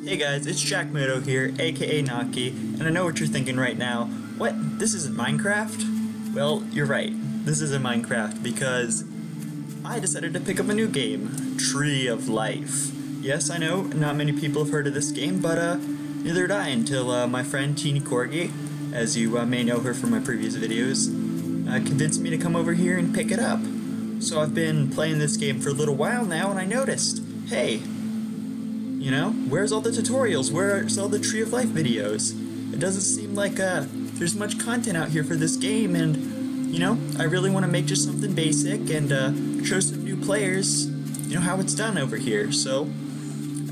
Hey guys, it's Jack Moto here, aka Naki, and I know what you're thinking right now. What? This isn't Minecraft? Well, you're right. This isn't Minecraft because I decided to pick up a new game, Tree of Life. Yes, I know, not many people have heard of this game, but neither did I until my friend Teeny Corgi, as you may know her from my previous videos, convinced me to come over here and pick it up. So I've been playing this game for a little while now, and I noticed, hey, you know, where's all the tutorials? Where's all the Tree of Life videos? It doesn't seem like there's much content out here for this game, and, you know, I really want to make just something basic and show some new players, you know, how it's done over here. So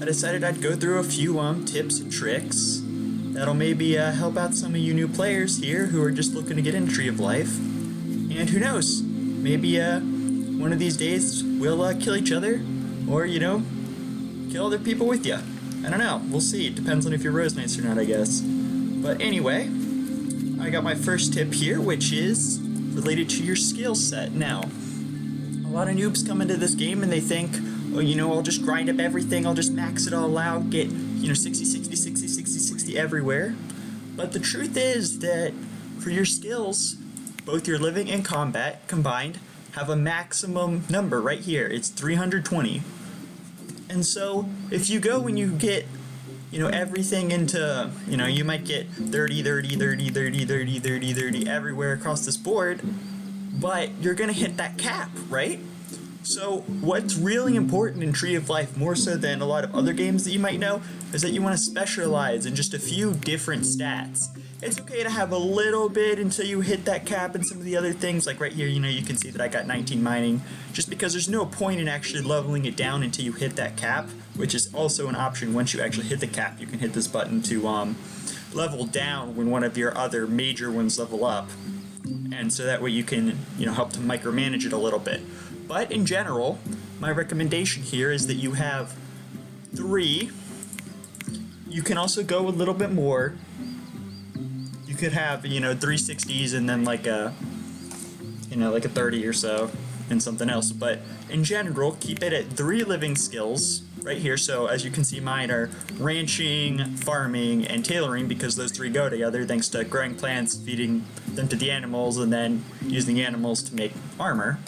I decided I'd go through a few tips and tricks that'll maybe help out some of you new players here who are just looking to get into Tree of Life. And who knows, maybe one of these days we'll kill each other, or, you know, kill other people with you. I don't know. We'll see. It depends on if you're Rose Knights or not, I guess. But anyway, I got my first tip here, which is related to your skill set. Now, a lot of noobs come into this game and they think, oh, you know, I'll just grind up everything. I'll just max it all out, get, you know, 60, 60, 60, 60, 60 everywhere. But the truth is that for your skills, both your living and combat combined have a maximum number right here. It's 320. And so, if you go and you get, you know, everything into, you know, you might get 30, 30, 30, 30, 30, 30, 30 everywhere across this board, but you're going to hit that cap, right? So, what's really important in Tree of Life, more so than a lot of other games that you might know, is that you want to specialize in just a few different stats. It's okay to have a little bit until you hit that cap and some of the other things, like right here, you know, you can see that I got 19 mining, just because there's no point in actually leveling it down until you hit that cap, which is also an option. Once you actually hit the cap, you can hit this button to level down when one of your other major ones level up, and so that way you can, you know, help to micromanage it a little bit. But in general, my recommendation here is that you have 3. You can also go a little bit more. You could have, you know, 360s and then like a, you know, like a 30 or so and something else. But in general, keep it at 3 living skills right here. So as you can see, mine are ranching, farming, and tailoring, because those 3 go together thanks to growing plants, feeding them to the animals, and then using the animals to make armor.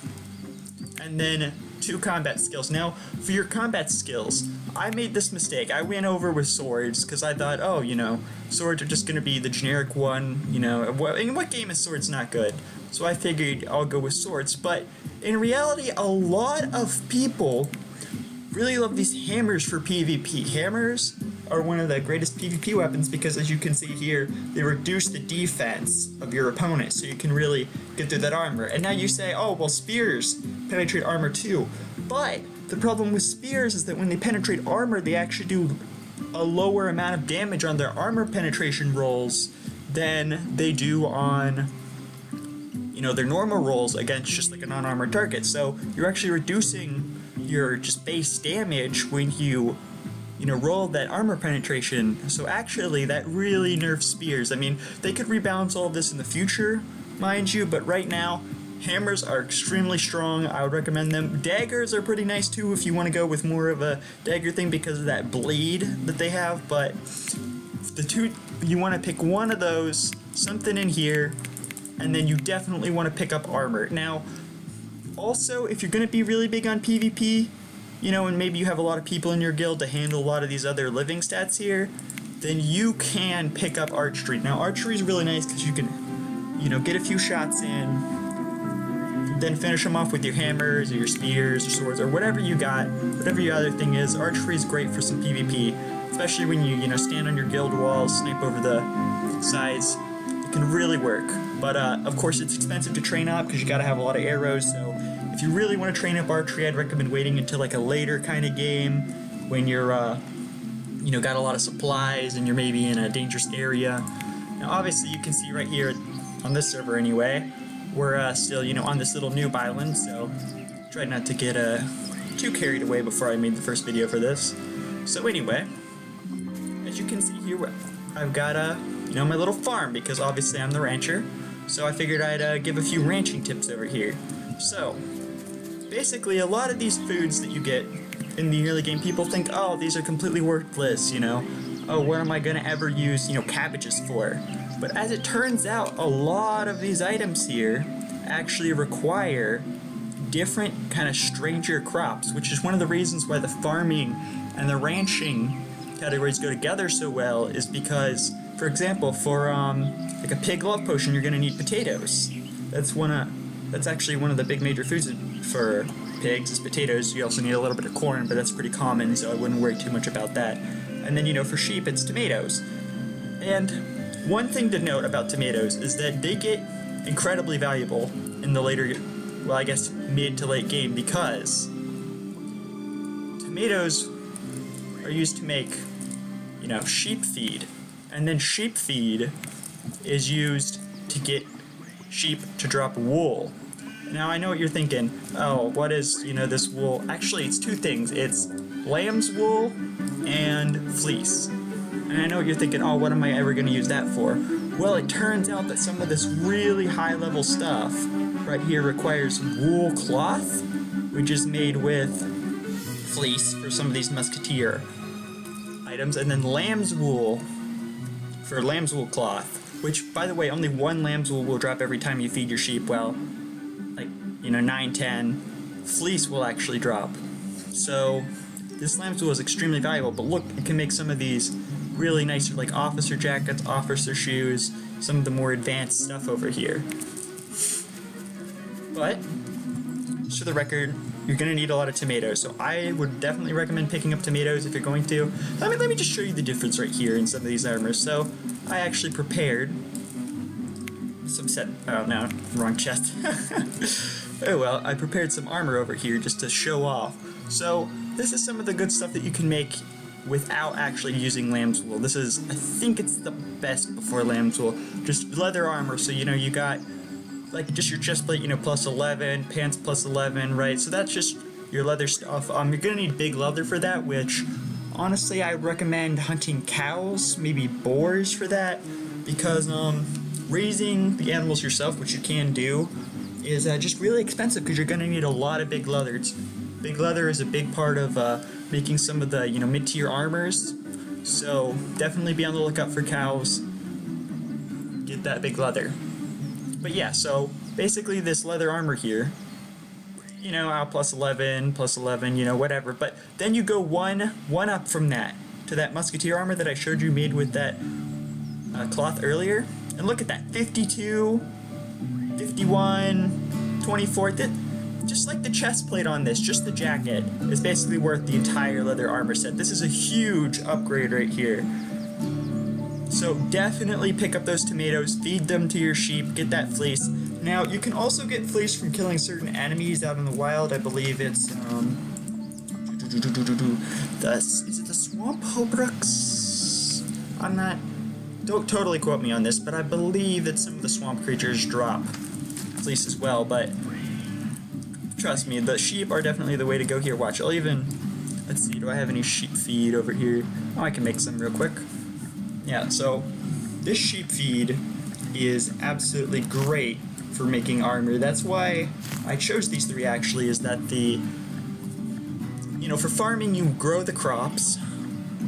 And then 2 combat skills. Now, for your combat skills, I made this mistake. I went over with swords because I thought, oh, you know, swords are just going to be the generic one, you know. In what game is swords not good? So I figured I'll go with swords. But in reality, a lot of people really love these hammers for PvP. Hammers are one of the greatest PvP weapons because, as you can see here, they reduce the defense of your opponent, so you can really get through that armor. And now you say, oh, well, spears penetrate armor too. But the problem with spears is that when they penetrate armor, they actually do a lower amount of damage on their armor penetration rolls than they do on, you know, their normal rolls against just like a non-armored target. So you're actually reducing your just base damage when you know, roll that armor penetration. So actually, that really nerfs spears. I mean, they could rebalance all of this in the future, mind you, but right now, hammers are extremely strong. I would recommend them. Daggers are pretty nice too if you want to go with more of a dagger thing because of that blade that they have, but the 2, you want to pick one of those, something in here, and then you definitely want to pick up armor. Now, also, if you're going to be really big on PvP, you know, and maybe you have a lot of people in your guild to handle a lot of these other living stats here, then you can pick up archery. Now, archery is really nice because you can, you know, get a few shots in, then finish them off with your hammers or your spears or swords or whatever you got, whatever your other thing is. Archery is great for some PvP, especially when you know, stand on your guild walls, snipe over the sides. It can really work. But, of course, it's expensive to train up because you got to have a lot of arrows, so if you really want to train up archery, I'd recommend waiting until like a later kind of game when you're, you know, got a lot of supplies and you're maybe in a dangerous area. Now, obviously, you can see right here on this server anyway, we're still, you know, on this little noob island, so tried not to get too carried away before I made the first video for this. So anyway, as you can see here, I've got you know, my little farm because obviously I'm the rancher. So I figured I'd give a few ranching tips over here. So basically, a lot of these foods that you get in the early game, people think, oh, these are completely worthless, you know? Oh, what am I gonna ever use, you know, cabbages for? But as it turns out, a lot of these items here actually require different kind of stranger crops, which is one of the reasons why the farming and the ranching categories go together so well, is because, for example, for like a pig love potion, you're gonna need potatoes. That's actually one of the big major foods for pigs is potatoes. You also need a little bit of corn, but that's pretty common, so I wouldn't worry too much about that. And then, you know, for sheep, it's tomatoes. And one thing to note about tomatoes is that they get incredibly valuable in the later, well, I guess mid to late game, because tomatoes are used to make, you know, sheep feed. And then sheep feed is used to get sheep to drop wool. Now, I know what you're thinking. Oh, what is, you know, this wool? Actually, it's two things. It's lamb's wool and fleece. And I know what you're thinking, oh, what am I ever going to use that for? Well, it turns out that some of this really high-level stuff right here requires wool cloth, which is made with fleece for some of these musketeer items, and then lamb's wool for lamb's wool cloth, which, by the way, only one lamb's wool will drop every time you feed your sheep. Well, like, you know, 9, 10, fleece will actually drop. So this lamb's wool is extremely valuable, but look, it can make some of these really nice, like officer jackets, officer shoes, some of the more advanced stuff over here. But, just for the record, you're going to need a lot of tomatoes, so I would definitely recommend picking up tomatoes if you're going to. Let me just show you the difference right here in some of these armors. So, I actually prepared some oh no, wrong chest. Oh well, I prepared some armor over here just to show off. So, this is some of the good stuff that you can make without actually using lamb's wool. This is, I think it's the best before lamb's wool. Just leather armor, so you know you got like just your chest plate, you know, plus 11, pants plus 11, right? So that's just your leather stuff. You're gonna need big leather for that, which honestly I recommend hunting cows, maybe boars for that, because raising the animals yourself, which you can do, is just really expensive because you're gonna need a lot of big leather. Big leather is a big part of making some of the, you know, mid-tier armors. So definitely be on the lookout for cows. Get that big leather. But yeah, so basically this leather armor here, you know, plus 11, you know, whatever. But then you go one up from that to that musketeer armor that I showed you made with that cloth earlier. And look at that, 52, 51, 24. Just like the chest plate on this, just the jacket is basically worth the entire leather armor set. This is a huge upgrade right here. So definitely pick up those tomatoes, feed them to your sheep, get that fleece. Now, you can also get fleece from killing certain enemies out in the wild. I believe it's, is it the swamp hobruks? Don't totally quote me on this, but I believe that some of the swamp creatures drop fleece as well, but trust me, the sheep are definitely the way to go here. Watch, let's see, do I have any sheep feed over here? Oh, I can make some real quick. Yeah, so this sheep feed is absolutely great for making armor. That's why I chose these three actually, is that you know, for farming you grow the crops,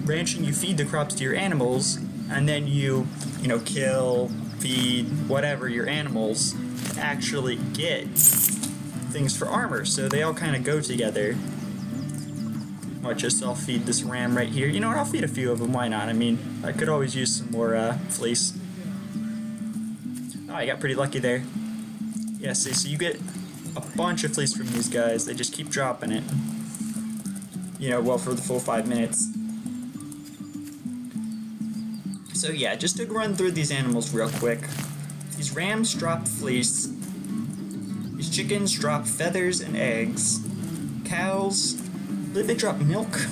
ranching you feed the crops to your animals, and then you know, kill, feed, whatever, your animals to actually get things for armor. So they all kind of go together. Watch this, I'll feed this ram right here. You know what, I'll feed a few of them, why not? I mean, I could always use some more fleece. Oh, I got pretty lucky there. Yeah, see, so you get a bunch of fleece from these guys. They just keep dropping it. You know, well, for the full 5 minutes. So yeah, just to run through these animals real quick. These rams drop fleece. These chickens drop feathers and eggs. Cows, I believe they drop milk.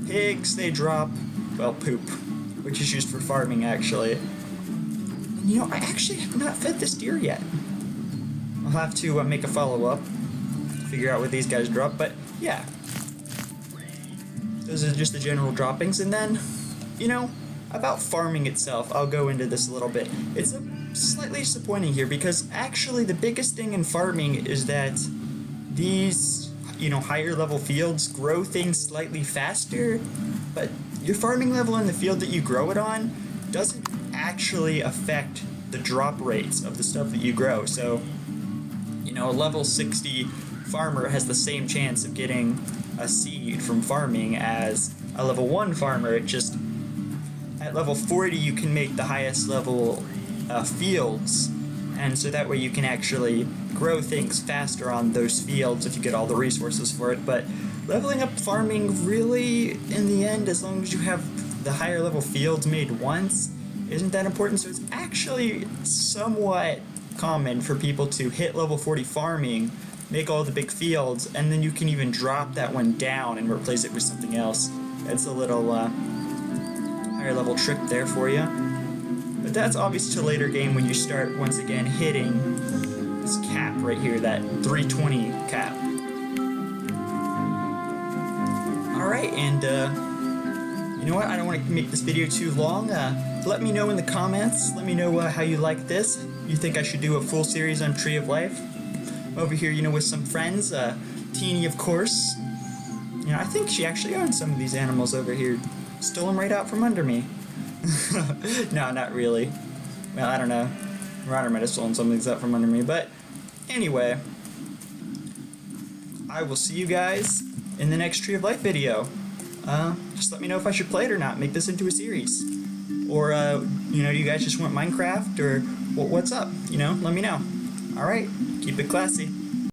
Pigs, they drop, well, poop, which is used for farming, actually. And, you know, I actually have not fed this deer yet. I'll have to make a follow-up, figure out what these guys drop, but yeah. Those are just the general droppings, and then, you know, about farming itself, I'll go into this a little bit. It's slightly disappointing here, because actually the biggest thing in farming is that these higher level fields grow things slightly faster, but your farming level in the field that you grow it on doesn't actually affect the drop rates of the stuff that you grow. So, a level 60 farmer has the same chance of getting a seed from farming as a level 1 farmer. It just, at level 40 you can make the highest level fields, and so that way you can actually grow things faster on those fields if you get all the resources for it. But leveling up farming, really, in the end, as long as you have the higher level fields made once, isn't that important. So it's actually somewhat common for people to hit level 40 farming, make all the big fields, and then you can even drop that one down and replace it with something else. It's a little higher level trick there for you. But that's obvious to later game when you start once again hitting this cap right here, that 320 cap. Alright, and you know what, I don't want to make this video too long. Let me know in the comments, let me know how you like this. You think I should do a full series on Tree of Life? Over here, with some friends, Teeny, of course. I think she actually owns some of these animals over here. Stole them right out from under me. No, not really. Well, I don't know. Ryder might have stolen some of these out from under me, but anyway. I will see you guys in the next Tree of Life video. Just let me know if I should play it or not, make this into a series. Or, do you guys just want Minecraft, or what's up? Let me know. Alright, keep it classy.